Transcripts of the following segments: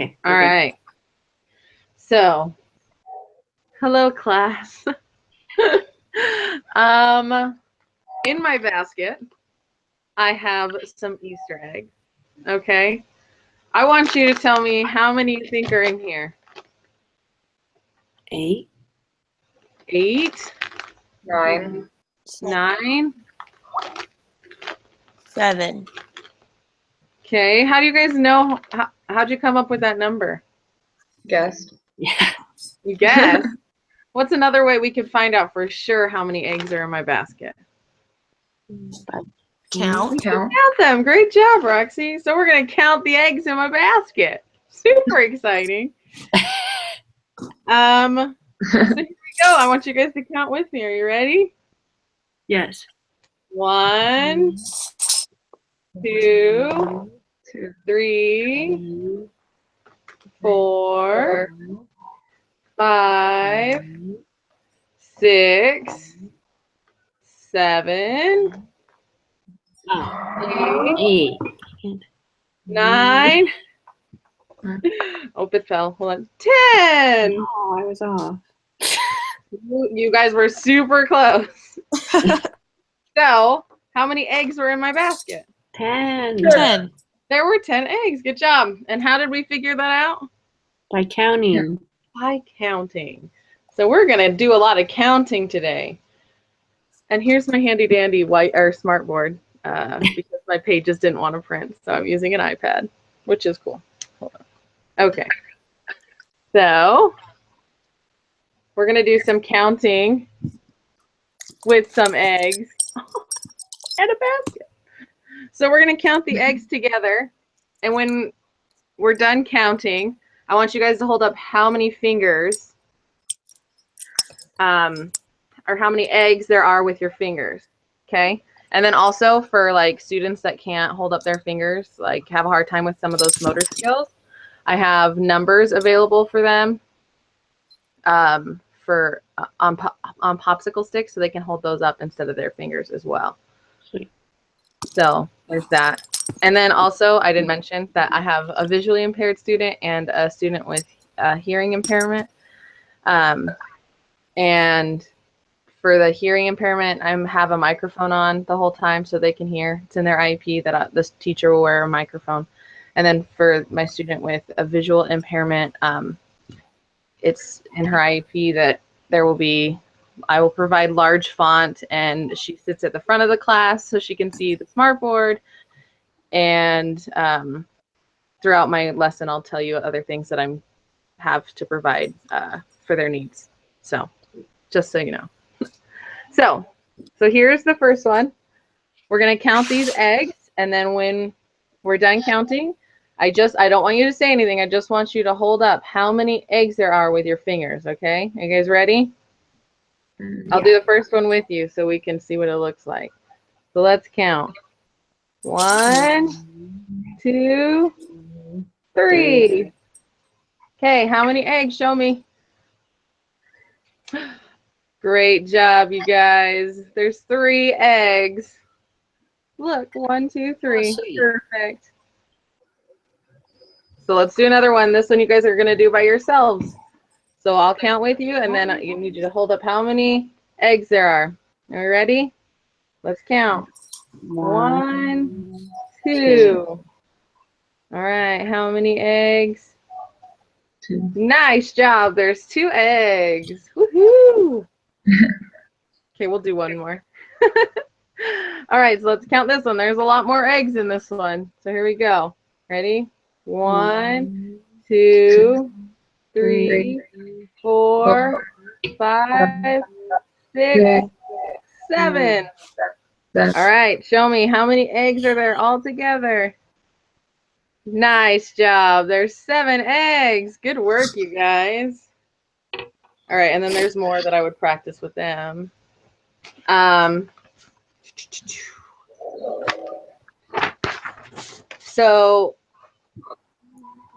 Okay. All right. So, hello, class. In my basket, I have some Easter eggs. Okay. I want you to tell me how many you think are in here. 8. 8, 9. 9. 7. Okay. How do you guys know? How'd you come up with that number? Guessed. Yeah. You guess. What's another way we could find out for sure how many eggs are in my basket? Count. Count. Count them. Great job, Roxy. So we're going to count the eggs in my basket. Super exciting. So here we go. I want you guys to count with me. Are you ready? Yes. 1, 2, 3, 4, 5, 6, 7, Oh, 8, 8. 9. Oh, it fell. Hold on. 10. Oh, I was off. You guys were super close. So, how many eggs were in my basket? 10. 10. There were 10 eggs. Good job. And how did we figure that out? By counting. By counting. So we're going to do a lot of counting today. And here's my handy dandy white or smartboard because my pages didn't want to print. So I'm using an iPad, which is cool. Hold on. Okay. So we're going to do some counting with some eggs and a basket. So we're going to count the eggs together. And when we're done counting, I want you guys to hold up how many fingers or how many eggs there are with your fingers. Okay. And then also for like students that can't hold up their fingers, like have a hard time with some of those motor skills, I have numbers available for them on popsicle sticks so they can hold those up instead of their fingers as well. Sweet. So there's that. And then also I didn't mention that I have a visually impaired student and a student with hearing impairment. And for the hearing impairment, I have a microphone on the whole time so they can hear. It's in their IEP that this teacher will wear a microphone. And then for my student with a visual impairment, it's in her IEP that I will provide large font, and she sits at the front of the class so she can see the smartboard. And throughout my lesson, I'll tell you other things that I have to provide for their needs. So just so you know. So here's the first one. We're going to count these eggs, and then when we're done counting, I don't want you to say anything. I just want you to hold up how many eggs there are with your fingers, okay? Are you guys ready? I'll do the first one with you so we can see what it looks like. So let's count. 1, 2, 3. Okay, how many eggs? Show me. Great job, you guys. There's 3 eggs. Look, 1, 2, 3. Perfect. So let's do another one. This one you guys are going to do by yourselves. So I'll count with you, and then you need you to hold up how many eggs there are. Are you ready? Let's count. 1, 2. All right, how many eggs? 2. Nice job. There's 2 eggs. Woohoo! Okay, we'll do one more. All right, so let's count this one. There's a lot more eggs in this one. So here we go. Ready? 1, 2, 3, 4, 5, 6, 7. All right, show me how many eggs are there all together. Nice job. There's 7 eggs. Good work, you guys. All right, and then there's more that I would practice with them. So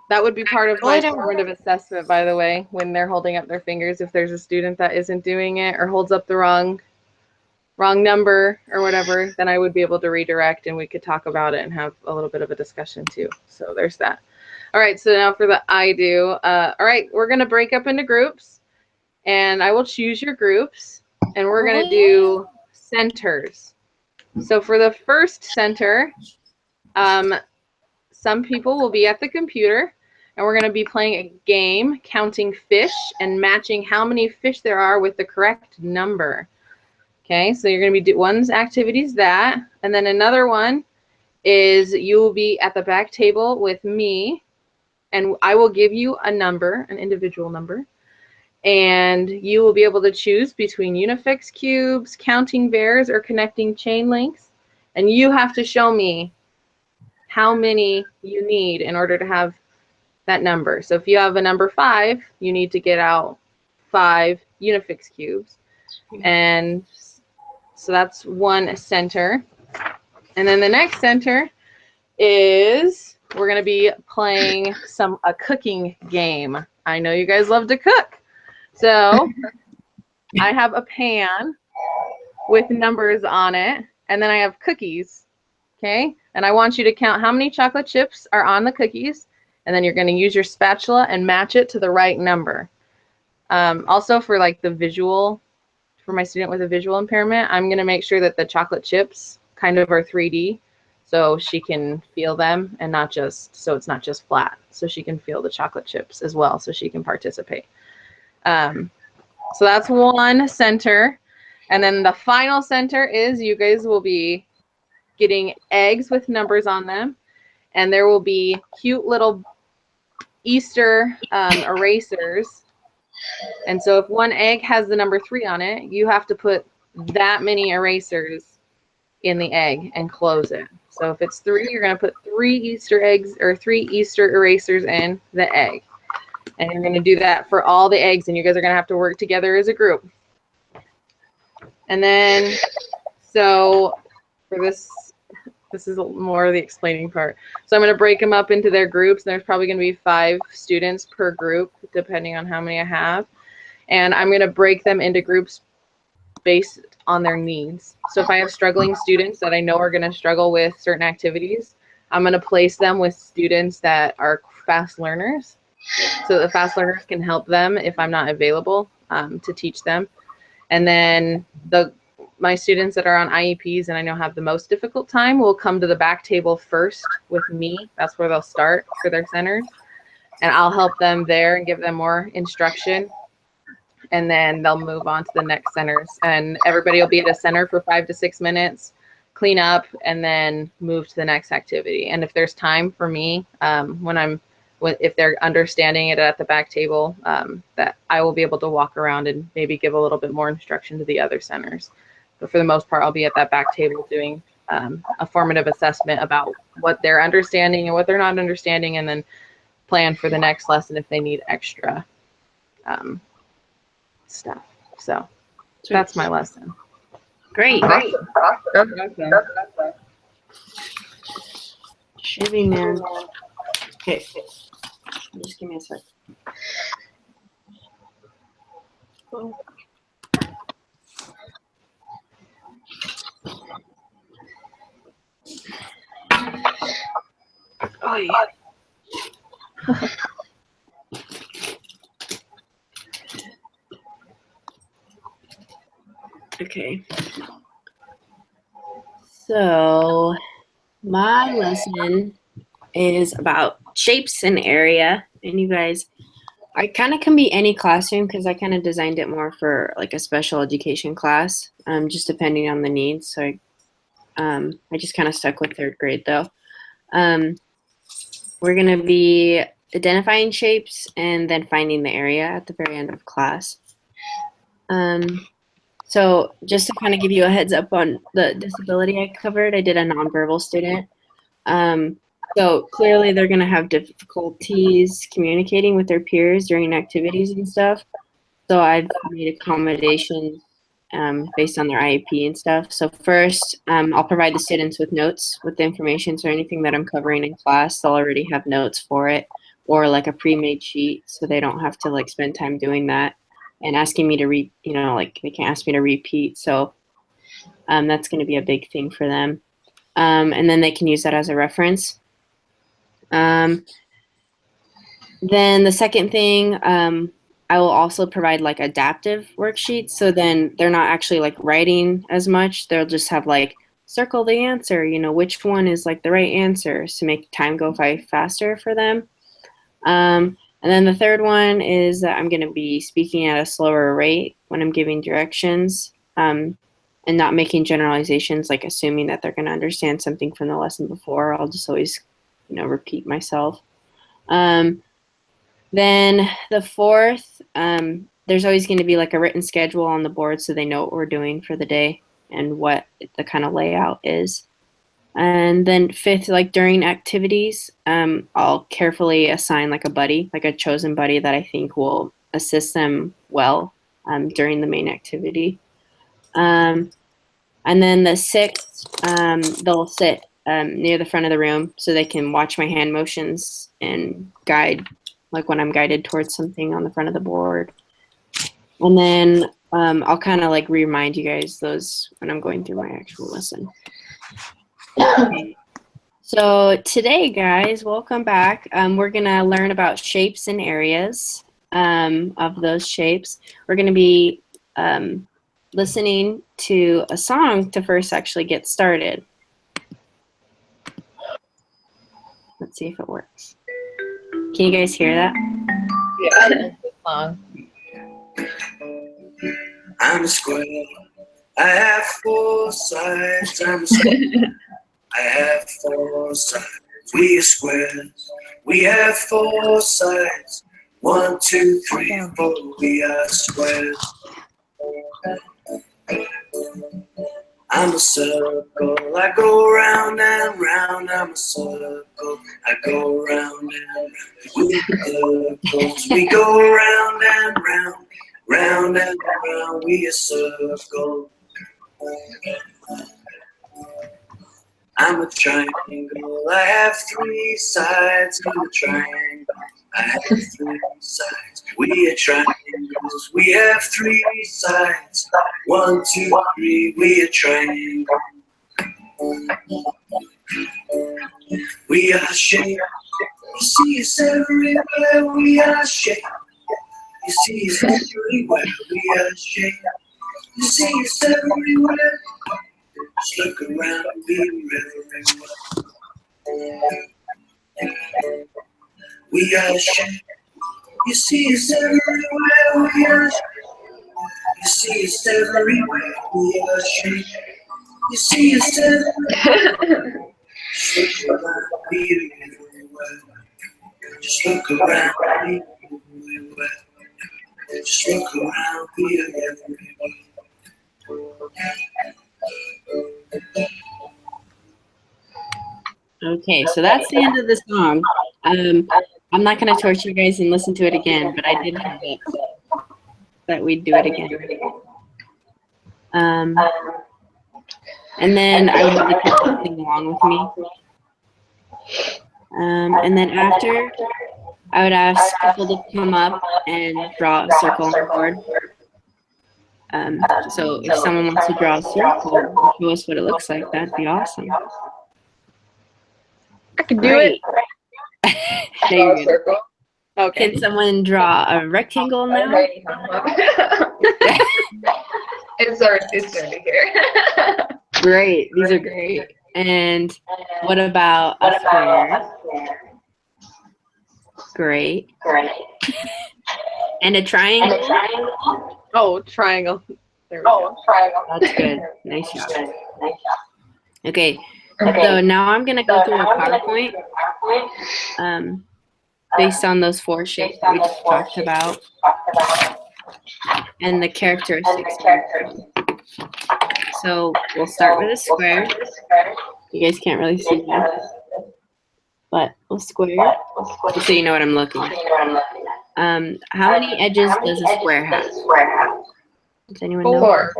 that would be part of my formative assessment, by the way, when they're holding up their fingers. If there's a student that isn't doing it or holds up the wrong wrong number or whatever, then I would be able to redirect and we could talk about it and have a little bit of a discussion too. So there's that. All right, so now for the I do. All right, we're going to break up into groups and I will choose your groups and we're going to do centers. So for the first center, some people will be at the computer and we're going to be playing a game counting fish and matching how many fish there are with the correct number. Okay, so you're going to be one's activities that, and then another one is you will be at the back table with me and I will give you a number, an individual number, and you will be able to choose between Unifix cubes, counting bears, or connecting chain links, and you have to show me how many you need in order to have that number. So if you have a number 5, you need to get out 5 Unifix cubes. And so that's one center. And then the next center is we're going to be playing a cooking game. I know you guys love to cook. So I have a pan with numbers on it, and then I have cookies. Okay? And I want you to count how many chocolate chips are on the cookies, and then you're going to use your spatula and match it to the right number. Also for like the visual, for my student with a visual impairment, I'm going to make sure that the chocolate chips kind of are 3D so she can feel them and not just, so it's not just flat. So she can feel the chocolate chips as well so she can participate. So that's one center. And then the final center is you guys will be getting eggs with numbers on them. And there will be cute little Easter erasers. And so if one egg has the number 3 on it, you have to put that many erasers in the egg and close it. So if it's 3, you're going to put 3 Easter eggs or 3 Easter erasers in the egg. And you're going to do that for all the eggs, and you guys are going to have to work together as a group. And then, so for this is more of the explaining part. So I'm going to break them up into their groups. There's probably going to be 5 students per group, depending on how many I have. And I'm going to break them into groups based on their needs. So if I have struggling students that I know are going to struggle with certain activities, I'm going to place them with students that are fast learners. So the fast learners can help them if I'm not available to teach them. And then my students that are on IEPs and I know have the most difficult time will come to the back table first with me. That's where they'll start for their centers. And I'll help them there and give them more instruction. And then they'll move on to the next centers. And everybody will be at a center for 5 to 6 minutes, clean up, and then move to the next activity. And if there's time for me, if they're understanding it at the back table, that I will be able to walk around and maybe give a little bit more instruction to the other centers. But for the most part, I'll be at that back table doing a formative assessment about what they're understanding and what they're not understanding, and then plan for the next lesson if they need extra stuff. So that's my lesson. Great. Awesome. Chevy man. Okay. Just give me a sec. Oh. Oh yeah. Okay. So my lesson is about shapes and area, and you guys, I kind of can be any classroom because I kind of designed it more for like a special education class, just depending on the needs. So I just kind of stuck with 3rd grade though. We're gonna be identifying shapes and then finding the area at the very end of class. So just to kind of give you a heads up on the disability I covered, I did a nonverbal student. So clearly they're going to have difficulties communicating with their peers during activities and stuff. So I've made accommodations based on their IEP and stuff. So first, I'll provide the students with notes with the information. So anything that I'm covering in class, they'll already have notes for it, or like a pre-made sheet, so they don't have to like spend time doing that and asking me to they can't ask me to repeat. So That's going to be a big thing for them. And then they can use that as a reference. Then the second thing, I will also provide like adaptive worksheets. So then they're not actually like writing as much. They'll just have like circle the answer, you know, which one is like the right answer to make time go by faster for them. And then the third one is that I'm going to be speaking at a slower rate when I'm giving directions, and not making generalizations, like assuming that they're going to understand something from the lesson before. I'll just always, you know, repeat myself. Then the fourth, there's always going to be like a written schedule on the board so they know what we're doing for the day and what the kind of layout is. And then fifth, like during activities, I'll carefully assign like a buddy, like a chosen buddy that I think will assist them well during the main activity. And then the sixth, they'll sit near the front of the room so they can watch my hand motions and guide, like when I'm guided towards something on the front of the board. And then I'll kind of like remind you guys those when I'm going through my actual lesson. Okay. So today, guys, welcome back. We're going to learn about shapes and areas of those shapes. We're going to be listening to a song to first actually get started. Let's see if it works. Can you guys hear that? Yeah. Long. I'm a square. I have four sides. I'm a square. I have four sides. We are squares. We have four sides. 1, 2, 3, 4. We are squares. I'm a circle. I go round and round. I'm a circle. I go round and round. We are circles. We go round and round. Round and round. We are circle. I'm a triangle. I have 3 sides. I'm a triangle. I have 3 sides. We are triangles. We have 3 sides. 1, 2, 3. We are triangle. We are shape. You see us everywhere. We are shape. You see us everywhere. We are shape. You see us everywhere. Just look around, be everywhere. We are shape. You see us everywhere. We are shape. You see us everywhere. We are shape. You see us everywhere. Just look around, be everywhere. Just look around, be everywhere. Just look around, be everywhere. Okay, so that's the end of the song. I'm not going to torture you guys and listen to it again, but I did have it that we'd do it again. And then I would have the kids sing along with me. And then after, I would ask people to come up and draw a circle on the board. So if someone wants to draw a circle and show us what it looks like, that'd be awesome. I can do it. No, you're good. Circle. Okay. Can someone draw a rectangle now? It's already here. Great. These are great. And what about a square? Great. And a triangle? Oh, triangle. There we go. That's good. Nice job. Okay. So now I'm going to go through a PowerPoint based on those 4 shapes that we just talked about and the characteristics. So we'll start with a square. You guys can't really see that, but a square, just so you know what I'm looking at. How many edges does a square have? Does anyone know? 4.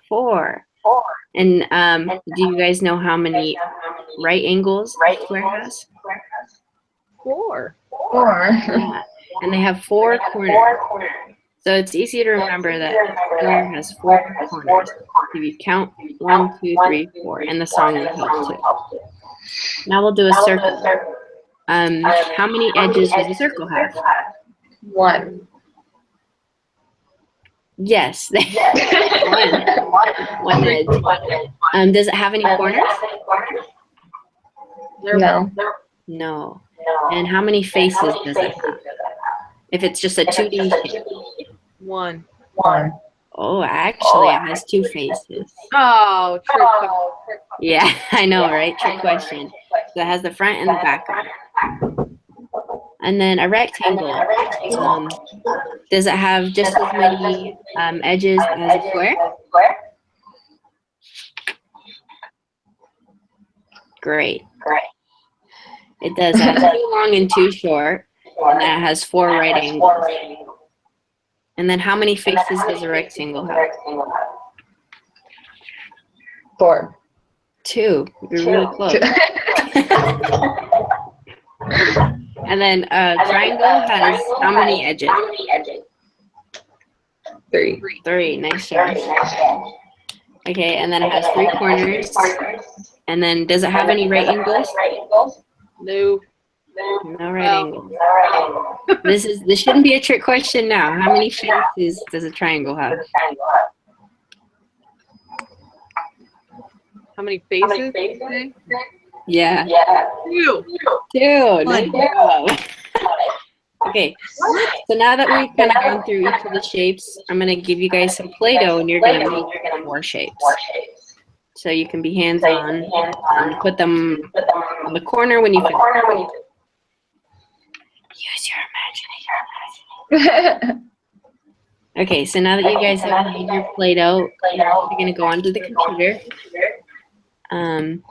4. And do you guys know how many right angles a square has? 4. 4. Yeah. And they have 4 corners. So it's easy to remember that a square has 4 corners. If you count 1, 2, 3, 4, and the song will help too. Now we'll do a circle. How many edges does a circle have? 1. Yes, one edge. Does it have any corners? No. No. And how many faces does it have? If it's just a 2D shape. 1. 1. Oh, actually, it has 2 faces. Oh, trick. Yeah, I know, right? Trick question. So it has the front and the back. And then a rectangle. Does it have just as many edges as a square? Great. It does. It has 2 long and 2 short. And that has 4 right angles. And then how many faces does a rectangle have? 4. 2. You're really close. And then a triangle has how many edges? 3. 3. Nice job. Okay, and then it has 3 corners. And then does it have any right angles? No. No right angles. This shouldn't be a trick question now. How many faces does a triangle have? How many faces? Did you say? Yeah. 2. 2. Nice job. Okay, so now that we've kind of gone through each of the shapes, I'm going to give you guys some Play-Doh and you're going to make 4 shapes. So you can be hands-on and put them on the corner when you finish. Use your imagination. Okay, so now that you guys have made your Play-Doh, you're going to go onto the computer. And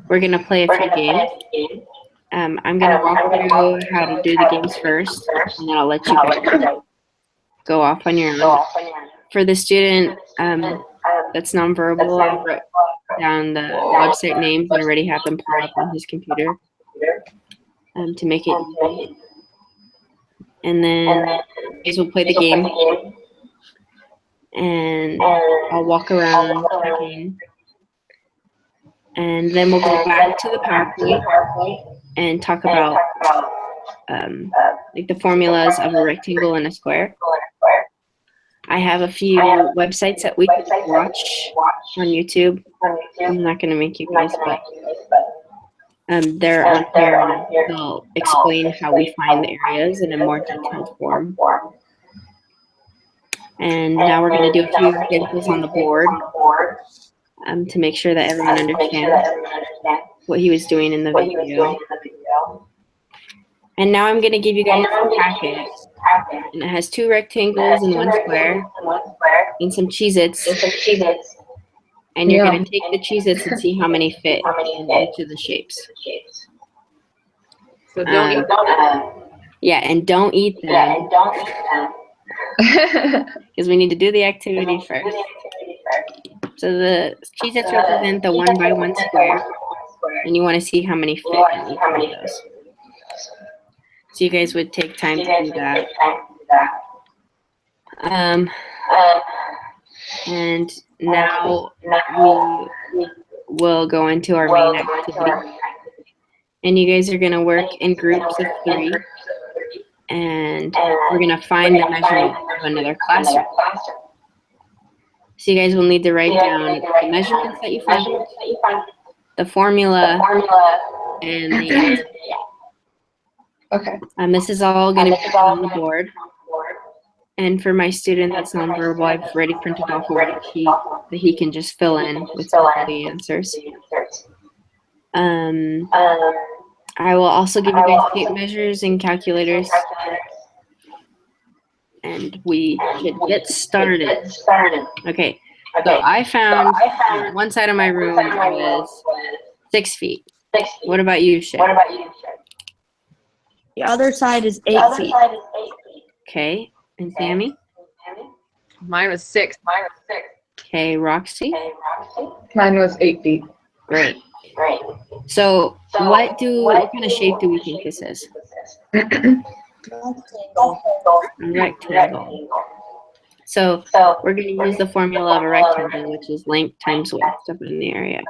we're going to play a few games. I'm going to walk through how to do the games first, and then I'll let you guys go off on your own. For the student that's nonverbal, I wrote down the website names and already have them pulled up on his computer to make it easy. And then you guys will play the game, and I'll walk around checking. And then we'll go back to the PowerPoint and talk about like the formulas of a rectangle and a square. I have a few websites that we can watch on YouTube. I'm not going to make you guys, but they're on here and they'll explain how we find the areas in a more detailed form. And now we're going to do a few examples on the board to make sure that everyone understands what he was doing in the video. And now I'm going to give you guys a packet. And it has 2 rectangles and 1 square and some Cheez-Its. And you're going to take the Cheez-Its and see how many fit in each of the shapes. So don't eat them. Yeah, and don't eat them because we need to do the activity first. So the Cheez-Its represent the 1 by 1 square, and you want to see how many fit in each of those. So you guys would take time to do that. And now we will go into our main activity. And you guys are going to work in groups of 3. And we're going to find the measurement of another classroom. So you guys will need to write down the measurements that you found, the formula, and the answer. Okay. This is all going to be on the board. And for my student that's nonverbal, I've already printed off a worksheet that he can just fill in with all the answers. I will also give you guys tape measures and calculators. And we should get started. Okay, so I found one side of my room was 6 feet. What about you, Shay? The other side is 8 feet. Okay, and Sammy? Mine was 6. Okay, Roxy? Mine was 8 feet. Great. So what kind of shape do we think this is? Rectangle. So we're going to use the formula of a rectangle, which is length times width up in the area.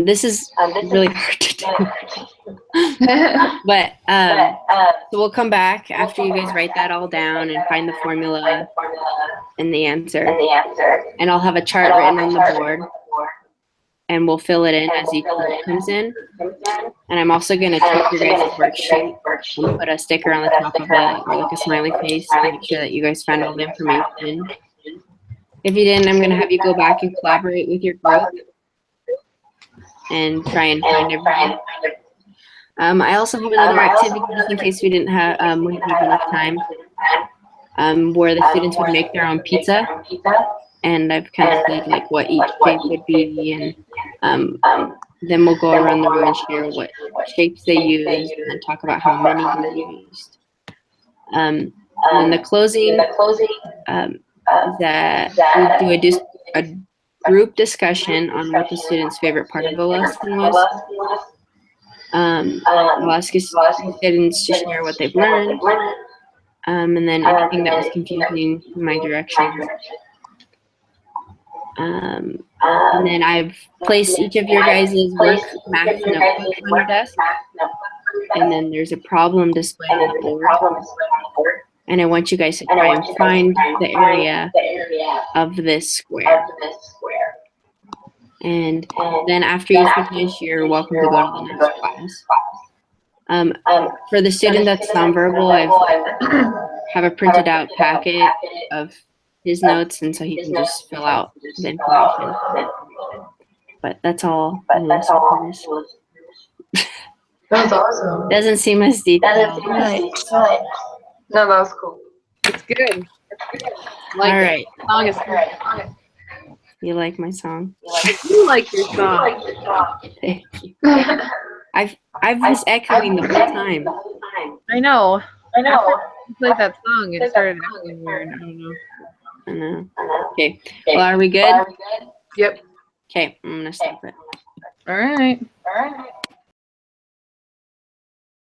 This is really hard to do, but so we'll come back after you guys write that all down and find the formula and the answer. And I'll have a chart written on the board, and we'll fill it in as each word comes in. And I'm also going to take your guys' worksheet and put a sticker on the top of it, or like a smiley face, to make sure that you guys found all the information. If you didn't, I'm going to have you go back and collaborate with your group and try and find everything. I also have another activity just in case we didn't have enough time, where the students would make their own pizza. And I've kind of said like what each shape would be, and then we'll go around the room and share what shapes they used and talk about how many they used. And then the closing that we do a group discussion on what the student's favorite part of the lesson was. We'll ask students to share what they've learned, and then anything that was confusing in my direction. And then I've placed each of your guys' work math notebooks on your desk, and then there's a problem display on the board. And I want you guys to try and find the area of this square. And then after you finish, you're welcome to go to the next class. For the student that's nonverbal, I have a printed out packet of his notes, and so he can just fill out the information. But that's all. That was awesome. Doesn't seem as detailed. Right. No, that was cool. It's good. All right. The song is good. You like my song? You like your song. Thank you. I've was echoing the whole time. I know. You played that song. It started acting weird. I don't know. I know. Okay. Well, are we good? Yep. Okay. I'm gonna stop it. All right.